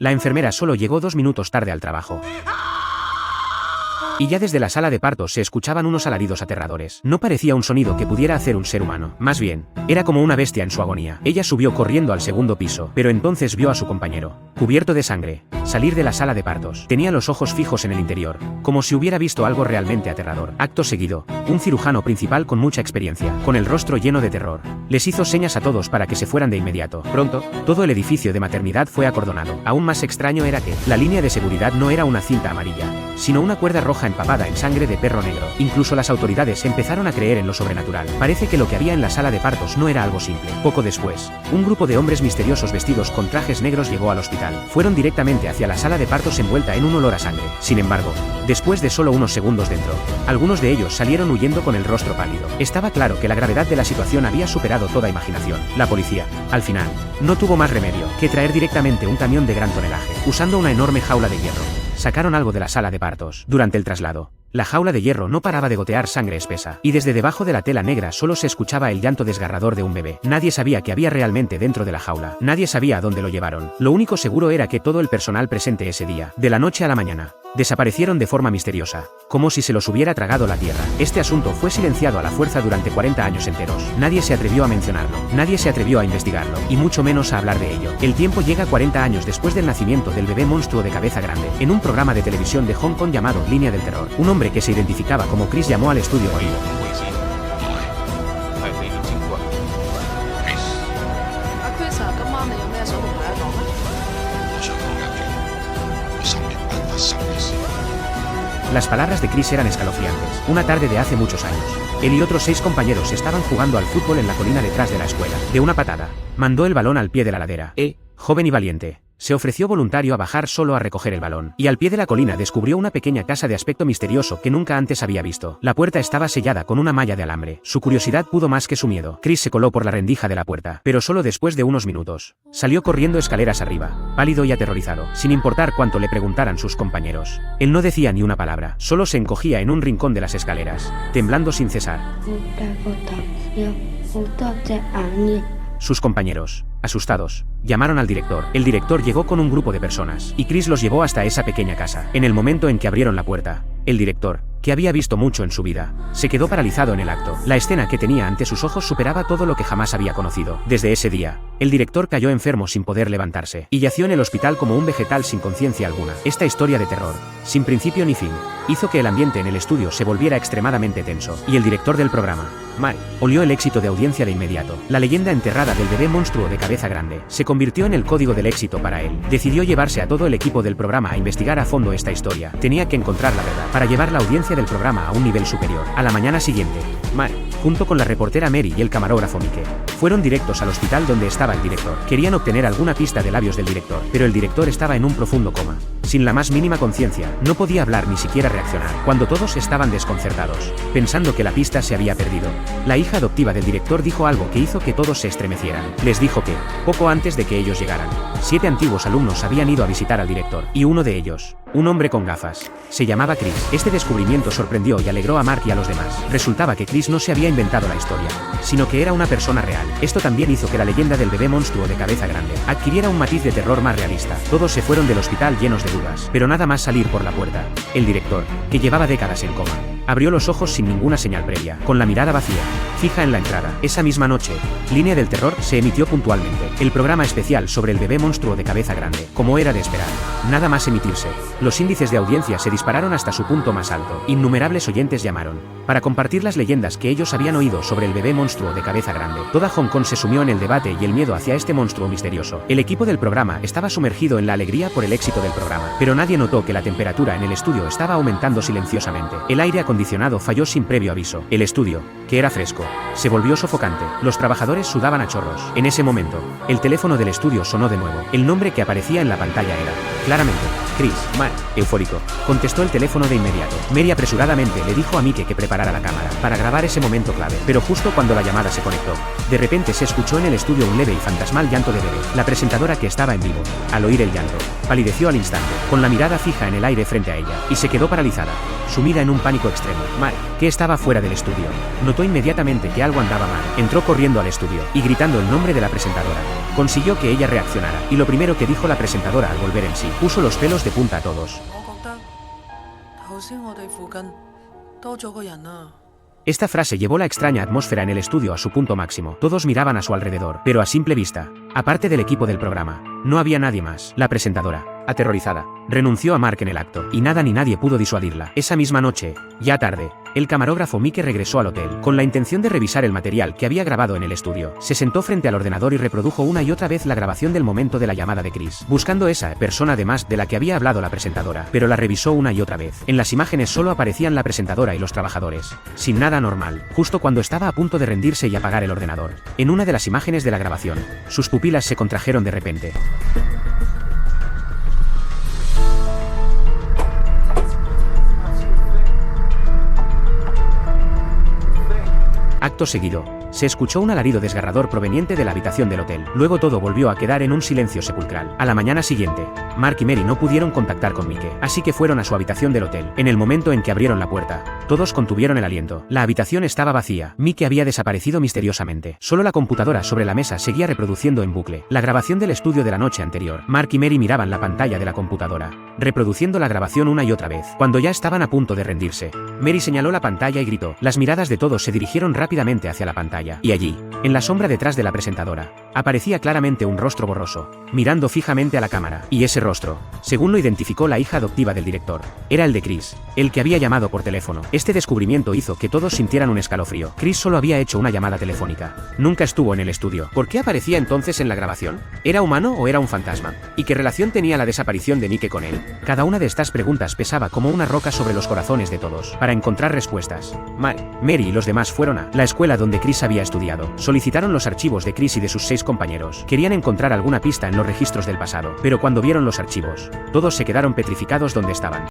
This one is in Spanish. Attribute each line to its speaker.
Speaker 1: La enfermera solo llegó 2 minutos tarde al trabajo. Y ya desde la sala de partos se escuchaban unos alaridos aterradores. No parecía un sonido que pudiera hacer un ser humano. Más bien, era como una bestia en su agonía. Ella subió corriendo al segundo piso, pero entonces vio a su compañero, cubierto de sangre, salir de la sala de partos. Tenía los ojos fijos en el interior, como si hubiera visto algo realmente aterrador. Acto seguido, un cirujano principal con mucha experiencia, con el rostro lleno de terror, les hizo señas a todos para que se fueran de inmediato. Pronto, todo el edificio de maternidad fue acordonado. Aún más extraño era que la línea de seguridad no era una cinta amarilla, sino una cuerda roja empapada en sangre de perro negro. Incluso las autoridades empezaron a creer en lo sobrenatural. Parece que lo que había en la sala de partos no era algo simple. Poco después, un grupo de hombres misteriosos vestidos con trajes negros llegó al hospital. Fueron directamente hacia la sala de partos envuelta en un olor a sangre. Sin embargo, después de solo unos segundos dentro, algunos de ellos salieron huyendo con el rostro pálido. Estaba claro que la gravedad de la situación había superado toda imaginación. La policía, al final, no tuvo más remedio que traer directamente un camión de gran tonelaje, usando una enorme jaula de hierro. Sacaron algo de la sala de partos. Durante el traslado, la jaula de hierro no paraba de gotear sangre espesa, y desde debajo de la tela negra solo se escuchaba el llanto desgarrador de un bebé. Nadie sabía qué había realmente dentro de la jaula. Nadie sabía a dónde lo llevaron. Lo único seguro era que todo el personal presente ese día, de la noche a la mañana, desaparecieron de forma misteriosa, como si se los hubiera tragado la tierra. Este asunto fue silenciado a la fuerza durante 40 años enteros. Nadie se atrevió a mencionarlo, nadie se atrevió a investigarlo, y mucho menos a hablar de ello. El tiempo llega 40 años después del nacimiento del bebé monstruo de cabeza grande, en un programa de televisión de Hong Kong llamado Línea del Terror. Un hombre que se identificaba como Chris llamó al estudio oído. Las palabras de Chris eran escalofriantes. Una tarde de hace muchos años, él y otros 6 compañeros estaban jugando al fútbol en la colina detrás de la escuela. De una patada, mandó el balón al pie de la ladera. Joven y valiente, se ofreció voluntario a bajar solo a recoger el balón, y al pie de la colina descubrió una pequeña casa de aspecto misterioso que nunca antes había visto. La puerta estaba sellada con una malla de alambre. Su curiosidad pudo más que su miedo. Chris se coló por la rendija de la puerta, pero solo después de unos minutos. Salió corriendo escaleras arriba, pálido y aterrorizado, sin importar cuánto le preguntaran sus compañeros. Él no decía ni una palabra, solo se encogía en un rincón de las escaleras, temblando sin cesar. Sus compañeros, asustados, llamaron al director. El director llegó con un grupo de personas, y Chris los llevó hasta esa pequeña casa. En el momento en que abrieron la puerta, el director, que había visto mucho en su vida, se quedó paralizado en el acto. La escena que tenía ante sus ojos superaba todo lo que jamás había conocido. Desde ese día, el director cayó enfermo sin poder levantarse, y yació en el hospital como un vegetal sin conciencia alguna. Esta historia de terror, sin principio ni fin, hizo que el ambiente en el estudio se volviera extremadamente tenso, y el director del programa, Mike, olió el éxito de audiencia de inmediato. La leyenda enterrada del bebé monstruo de cabeza grande se convirtió en el código del éxito para él. Decidió llevarse a todo el equipo del programa a investigar a fondo esta historia. Tenía que encontrar la verdad para llevar la audiencia del programa a un nivel superior. A la mañana siguiente, Mike, junto con la reportera Mary y el camarógrafo Mike, fueron directos al hospital donde estaba el director. Querían obtener alguna pista de labios del director, pero el director estaba en un profundo coma. Sin la más mínima conciencia, no podía hablar ni siquiera reaccionar. Cuando todos estaban desconcertados, pensando que la pista se había perdido, la hija adoptiva del director dijo algo que hizo que todos se estremecieran. Les dijo que, poco antes de que ellos llegaran, 7 antiguos alumnos habían ido a visitar al director, y uno de ellos, un hombre con gafas, se llamaba Chris. Este descubrimiento sorprendió y alegró a Mark y a los demás. Resultaba que Chris no se había inventado la historia, sino que era una persona real. Esto también hizo que la leyenda del bebé monstruo de cabeza grande adquiriera un matiz de terror más realista. Todos se fueron del hospital llenos de dudas, pero nada más salir por la puerta, el director, que llevaba décadas en coma, abrió los ojos sin ninguna señal previa, con la mirada vacía, fija en la entrada. Esa misma noche, Línea del Terror se emitió puntualmente, el programa especial sobre el bebé monstruo de cabeza grande, como era de esperar. Nada más emitirse, los índices de audiencia se dispararon hasta su punto más alto. Innumerables oyentes llamaron para compartir las leyendas que ellos habían oído sobre el bebé monstruo de cabeza grande. Toda Hong Kong se sumió en el debate y el miedo hacia este monstruo misterioso. El equipo del programa estaba sumergido en la alegría por el éxito del programa, pero nadie notó que la temperatura en el estudio estaba aumentando silenciosamente. El aire acondicionado falló sin previo aviso. El estudio, que era fresco, se volvió sofocante. Los trabajadores sudaban a chorros. En ese momento, el teléfono del estudio sonó de nuevo. El nombre que aparecía en la pantalla era, claramente, Chris, Mark, eufórico, contestó el teléfono de inmediato. Mary apresuradamente le dijo a Mike que preparara la cámara para grabar ese momento clave, pero justo cuando la llamada se conectó, de repente se escuchó en el estudio un leve y fantasmal llanto de bebé. La presentadora, que estaba en vivo, al oír el llanto, palideció al instante, con la mirada fija en el aire frente a ella, y se quedó paralizada, sumida en un pánico extremo. Mark, que estaba fuera del estudio, notó inmediatamente que algo andaba mal. Entró corriendo al estudio y gritando el nombre de la presentadora, consiguió que ella reaccionara, y lo primero que dijo la presentadora al volver en sí, puso los pelos de punta a todos. Esta frase llevó la extraña atmósfera en el estudio a su punto máximo. Todos miraban a su alrededor, pero a simple vista, aparte del equipo del programa, no había nadie más. La presentadora, aterrorizada, renunció a Mark en el acto, y nada ni nadie pudo disuadirla. Esa misma noche, ya tarde, el camarógrafo Mike regresó al hotel, con la intención de revisar el material que había grabado en el estudio. Se sentó frente al ordenador y reprodujo una y otra vez la grabación del momento de la llamada de Chris, buscando esa persona además de la que había hablado la presentadora, pero la revisó una y otra vez. En las imágenes solo aparecían la presentadora y los trabajadores, sin nada normal, justo cuando estaba a punto de rendirse y apagar el ordenador. En una de las imágenes de la grabación, sus pupilas se contrajeron de repente. Acto seguido, se escuchó un alarido desgarrador proveniente de la habitación del hotel. Luego todo volvió a quedar en un silencio sepulcral. A la mañana siguiente, Mark y Mary no pudieron contactar con Mike, así que fueron a su habitación del hotel. En el momento en que abrieron la puerta, todos contuvieron el aliento. La habitación estaba vacía. Mike había desaparecido misteriosamente. Solo la computadora sobre la mesa seguía reproduciendo en bucle la grabación del estudio de la noche anterior. Mark y Mary miraban la pantalla de la computadora, reproduciendo la grabación una y otra vez. Cuando ya estaban a punto de rendirse, Mary señaló la pantalla y gritó. Las miradas de todos se dirigieron rápidamente hacia la pantalla, y allí, en la sombra detrás de la presentadora, aparecía claramente un rostro borroso, mirando fijamente a la cámara. Y ese rostro, según lo identificó la hija adoptiva del director, era el de Chris, el que había llamado por teléfono. Este descubrimiento hizo que todos sintieran un escalofrío. Chris solo había hecho una llamada telefónica, nunca estuvo en el estudio. ¿Por qué aparecía entonces en la grabación? ¿Era humano o era un fantasma? ¿Y qué relación tenía la desaparición de Mike con él? Cada una de estas preguntas pesaba como una roca sobre los corazones de todos. Para encontrar respuestas, Mark, Mary y los demás fueron a la escuela donde Chris había estudiado. Solicitaron los archivos de Chris y de sus 6 compañeros. Querían encontrar alguna pista en los registros del pasado, pero cuando vieron los archivos, todos se quedaron petrificados donde estaban.